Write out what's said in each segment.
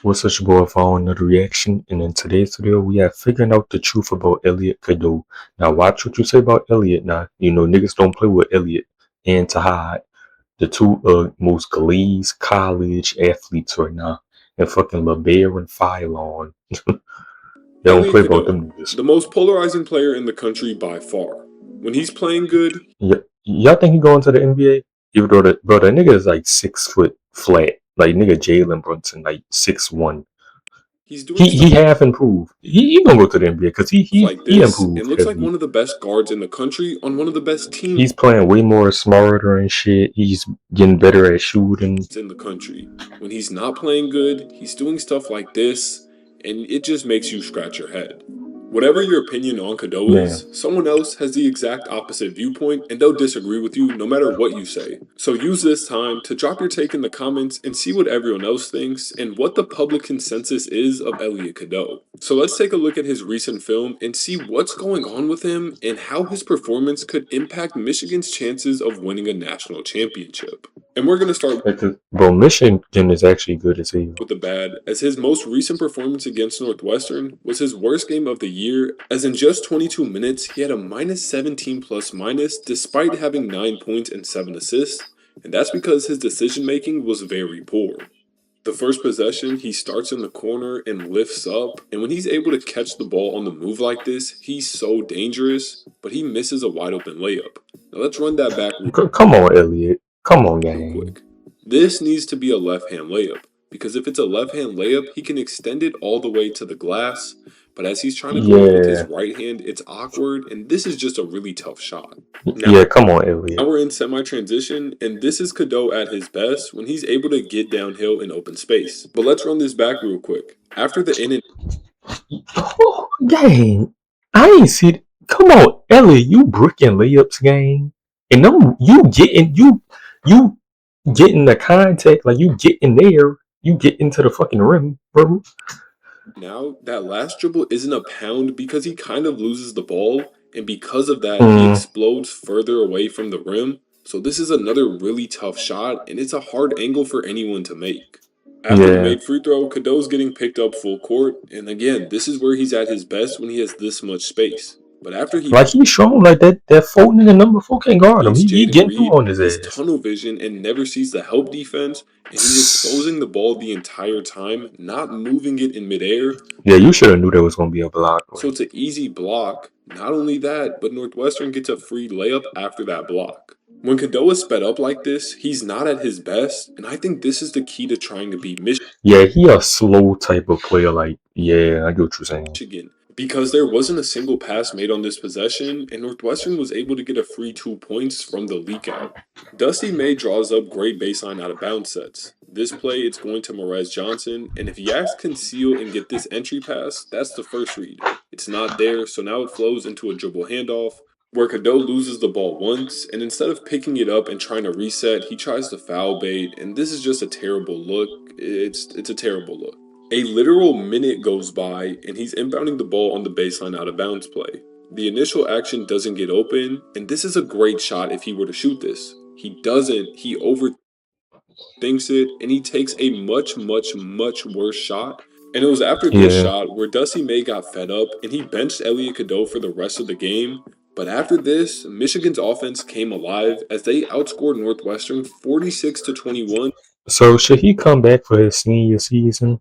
What's such boy for another reaction? And in today's video, we are figuring out the truth about Elliot Cadeau. Now, watch what you say about Elliot. Now, you know niggas don't play with Elliot and Tahad, the two most glazed college athletes right now, and fucking LeBaron and Phylon. They don't Elliot play about Cadeau, them niggas. the most polarizing player in the country by far. When he's playing good, Y'all think he going to the NBA? Even though that nigga is like 6 foot flat, like nigga Jalen Brunson, like 6'1". he's doing He stuff half improved. He gonna go to the NBA because like he this and improved looks like heavy. one of the best guards in the country on one of the best teams He's playing way more smarter and shit. He's getting better at shooting. in the country. When he's not playing good, he's doing stuff like this, and it just makes you scratch your head. Whatever your opinion on Cadeau Man, is, someone else has the exact opposite viewpoint and they'll disagree with you no matter what you say. So use this time to drop your take in the comments and see what everyone else thinks and what the public consensus is of Elliot Cadeau. So let's take a look at his recent film and see what's going on with him and how his performance could impact Michigan's chances of winning a national championship. And we're going to start because bro, Michigan is actually good as hell. with the bad, as his most recent performance against Northwestern was his worst game of the year, as in just 22 minutes, he had a minus 17 plus minus despite having 9 points and 7 assists, and that's because his decision making was very poor. The first possession, he starts in the corner and lifts up, and when he's able to catch the ball on the move like this, he's so dangerous, but he misses a wide open layup. Now let's run that back Come on, Elliot. Come on, real gang. quick. This needs to be a left-hand layup, because if it's a left-hand layup, he can extend it all the way to the glass, but as he's trying to go up with his Yeah, right hand, it's awkward, and this is just a really tough shot. Now yeah. Come on, Elliot. we're in semi-transition, and this is Cadeau at his best when he's able to get downhill in open space. But let's run this back real quick. After the in and Oh, gang, I ain't see. Come on, Elliot. You bricking layups, gang, and no, you getting the contact, like you get in there, you get into the fucking rim, bro. now, that last dribble isn't a pound because he kind of loses the ball, and because of that, he Mm, explodes further away from the rim. So, this is another really tough shot, and it's a hard angle for anyone to make. After the yeah, made free throw, Cadeau's getting picked up full court, and again, this is where he's at his best when he has this much space. But after he like he's shown like that 4 nigga number 4 can't guard him. beats He Jaden getting through Reed, on his he's ass. tunnel vision and never sees the help defense, and he's exposing the ball the entire time, not moving it in midair. Yeah, you should have knew there was gonna be a block. So Like, it's an easy block. Not only that, but Northwestern gets a free layup after that block. When Cadeau is sped up like this, he's not at his best, and I think this is the key to trying to beat yeah, he a slow type of player. Like, yeah, I get what you're saying. Michigan. Because there wasn't a single pass made on this possession, and Northwestern was able to get a free 2 points from the leak out. Dusty May draws up great baseline out of bounds sets. This play, it's going to Morez Johnson, and if Yaks can seal and get this entry pass, that's the first read. It's not there, so now it flows into a dribble handoff, where Cadeau loses the ball once, and instead of picking it up and trying to reset, he tries to foul bait, and this is just a terrible look. It's a terrible look. A literal minute goes by, and he's inbounding the ball on the baseline out of bounds play. The initial action doesn't get open, and this is a great shot if he were to shoot this. He doesn't, he overthinks it, and he takes a much, much, much worse shot. And it was after this Yeah, shot where Dusty May got fed up, and he benched Elliot Cadeau for the rest of the game. But after this, Michigan's offense came alive as they outscored Northwestern 46 to 21, so should he come back for his senior season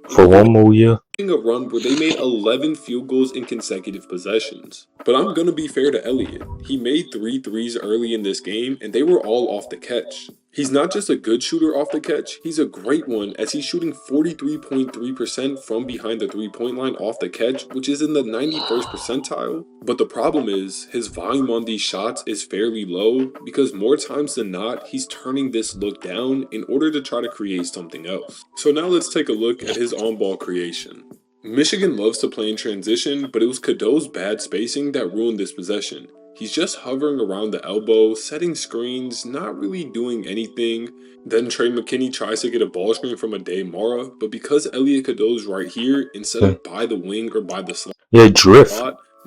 for even one more year? a run where they made 11 field goals in consecutive possessions. But I'm going to be fair to Elliot. He made 3 threes early in this game, and they were all off the catch. He's not just a good shooter off the catch, he's a great one as he's shooting 43.3% from behind the three-point line off the catch, which is in the 91st percentile. But the problem is, his volume on these shots is fairly low because more times than not, he's turning this look down in order to try to create something else. So now let's take a look at his on-ball creation. Michigan loves to play in transition, but it was Cadeau's bad spacing that ruined this possession. He's just hovering around the elbow, setting screens, not really doing anything. Then Trey McKinney tries to get a ball screen from Ade Mara, but because Elliot Cadeau's right here, instead Yeah, of by the wing or by the slot, yeah, drift.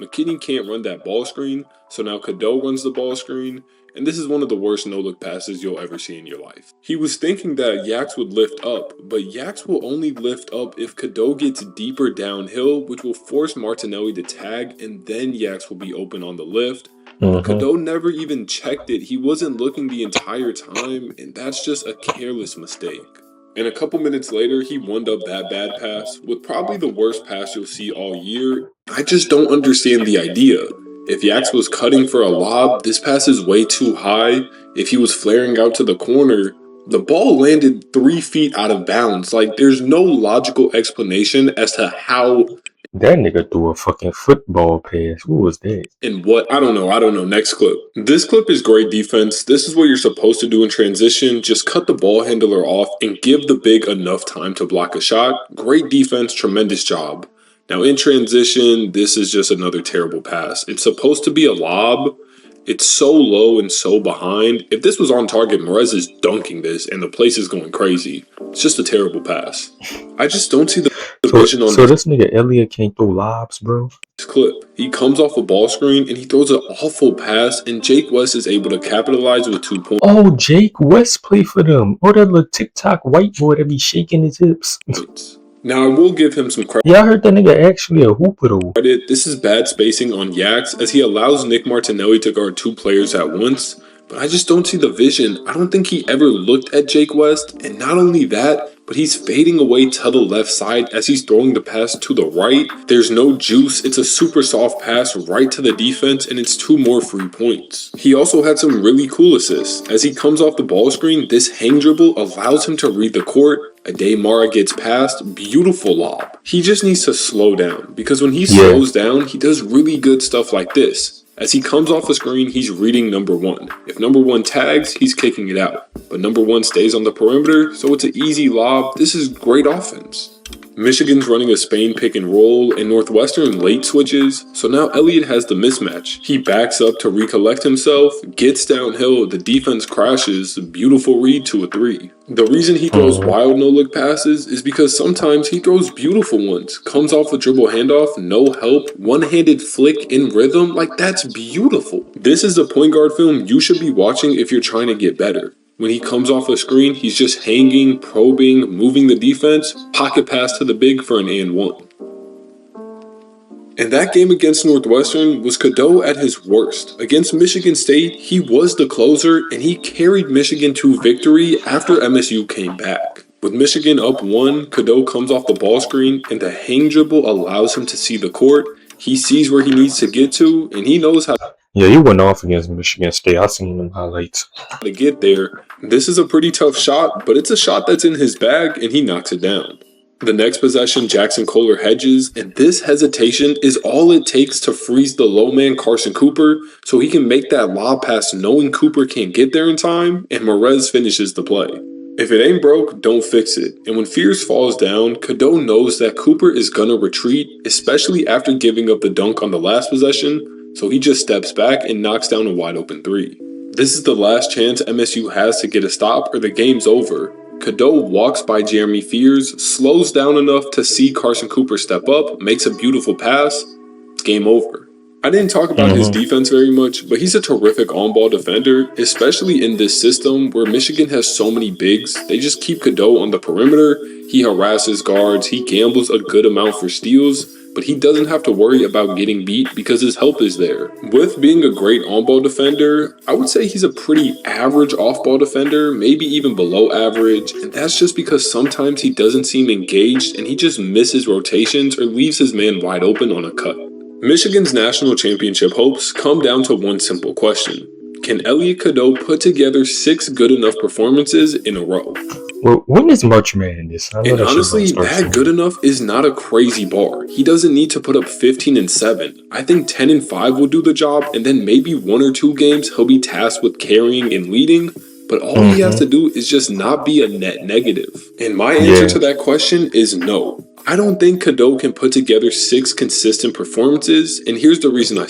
McKinney can't run that ball screen, so now Cadeau runs the ball screen, and this is one of the worst no-look passes you'll ever see in your life. He was thinking that Yax would lift up, but Yax will only lift up if Cadeau gets deeper downhill, which will force Martinelli to tag, and then Yax will be open on the lift. But Mm-hmm. Cadeau never even checked it. He wasn't looking the entire time, and that's just a careless mistake. And a couple minutes later, he won up that bad pass with probably the worst pass you'll see all year. I just don't understand the idea. If Yax was cutting for a lob, this pass is way too high. If he was flaring out to the corner, the ball landed 3 feet out of bounds. Like, there's no logical explanation as to how That nigga threw a fucking football pass. Who was that? and what. I don't know. Next clip. This clip is great defense. This is what you're supposed to do in transition. Just cut the ball handler off and give the big enough time to block a shot. Great defense, tremendous job. Now in transition, this is just another terrible pass. It's supposed to be a lob. It's so low and so behind. If this was on target, Morez is dunking this and the place is going crazy. It's just a terrible pass. I just don't see the vision on So this nigga Elliot can't throw lobs, bro. clip. He comes off a ball screen and he throws an awful pass, and Jake West is able to capitalize with 2 points. Oh, Jake West play for them. Or that little TikTok white boy that be shaking his hips. Now I will give him some credit. Yeah, I heard that nigga actually a hooper though. This is bad spacing on Yax as he allows Nick Martinelli to guard 2 players at once, but I just don't see the vision. I don't think he ever looked at Jake West, and not only that, but he's fading away to the left side as he's throwing the pass to the right. There's no juice. It's a super soft pass right to the defense, and it's 2 more free points. He also had some really cool assists. As he comes off the ball screen, this hang dribble allows him to read the court. Ade Mara gets past, beautiful lob. He just needs to slow down, because when he slows down, he does really good stuff like this. As he comes off the screen, he's reading number 1. If number 1 tags, he's kicking it out. But number 1 stays on the perimeter, so it's an easy lob. This is great offense. Michigan's running a Spain pick and roll, and Northwestern late switches, so now Elliot has the mismatch. He backs up to recollect himself, gets downhill, the defense crashes, beautiful read to a 3. The reason he throws wild no-look passes is because sometimes he throws beautiful ones. Comes off a dribble handoff, no help, one-handed flick in rhythm, like that's beautiful. This is the point guard film you should be watching if you're trying to get better. When he comes off a screen, he's just hanging, probing, moving the defense, pocket pass to the big for an and 1. And that game against Northwestern was Cadeau at his worst. Against Michigan State, he was the closer, and he carried Michigan to victory after MSU came back. With Michigan up 1, Cadeau comes off the ball screen, and the hang dribble allows him to see the court. He sees where he needs to get to, and he knows how Yeah, he went off against Michigan State. I seen them highlights. to get there. This is a pretty tough shot, but it's a shot that's in his bag, and he knocks it down. The next possession, Jackson Kohler hedges, and this hesitation is all it takes to freeze the low man Carson Cooper so he can make that lob pass knowing Cooper can't get there in time, and Morez finishes the play. If it ain't broke, don't fix it. And when Fears falls down, Cadeau knows that Cooper is gonna retreat, especially after giving up the dunk on the last possession, so he just steps back and knocks down a wide open 3. This is the last chance MSU has to get a stop or the game's over. Cadeau walks by Jeremy Fears, slows down enough to see Carson Cooper step up, makes a beautiful pass. It's game over. I didn't talk about his defense very much, but he's a terrific on-ball defender, especially in this system where Michigan has so many bigs. They just keep Cadeau on the perimeter. He harasses guards. He gambles a good amount for steals, but he doesn't have to worry about getting beat because his help is there. With being a great on-ball defender, I would say he's a pretty average off-ball defender, maybe even below average, and that's just because sometimes he doesn't seem engaged and he just misses rotations or leaves his man wide open on a cut. Michigan's national championship hopes come down to one simple question. Can Elliot Cadeau put together 6 good enough performances in a row? Well, when is March Madness? And honestly, that good enough is not a crazy bar. He doesn't need to put up 15 and 7. I think 10 and 5 will do the job, and then maybe 1 or 2 games he'll be tasked with carrying and leading. But all he has to do is just not be a net negative. And my answer to that question is no. I don't think Cadeau can put together 6 consistent performances, and here's the reason I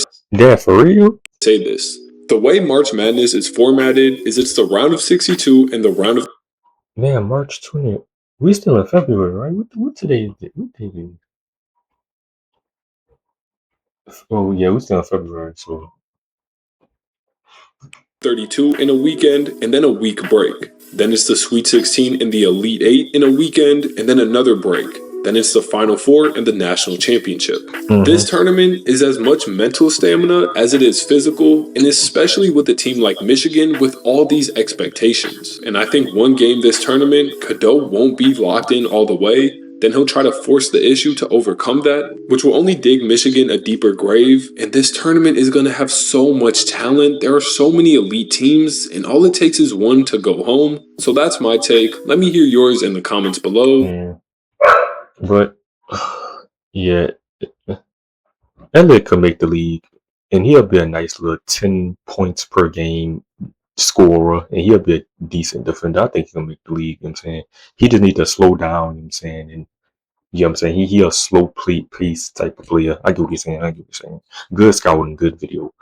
for real? say this. The way March Madness is formatted is it's the round of 62 and the round of Man, March 20th. We still in February, right? What today is it? What day is it? Oh yeah, we still in February, so 32 in a weekend, and then a week break. Then it's the Sweet 16 and the Elite 8 in a weekend, and then another break. Then it's the Final Four and the National Championship. This tournament is as much mental stamina as it is physical, and especially with a team like Michigan with all these expectations. And I think one game this tournament, Cadeau won't be locked in all the way, then he'll try to force the issue to overcome that, which will only dig Michigan a deeper grave. And this tournament is going to have so much talent. There are so many elite teams, and all it takes is one to go home. So that's my take. Let me hear yours in the comments below. yeah. But yeah, Elliot could make the league, and he'll be a nice little 10 points per game scorer, and he'll be a decent defender. I think he'll make the league. You know what I'm saying, he just need to slow down. You know what I'm saying, and you know what I'm saying, he a slow play pace type of player. I get what you're saying. I get what you're saying. Good scouting, good video.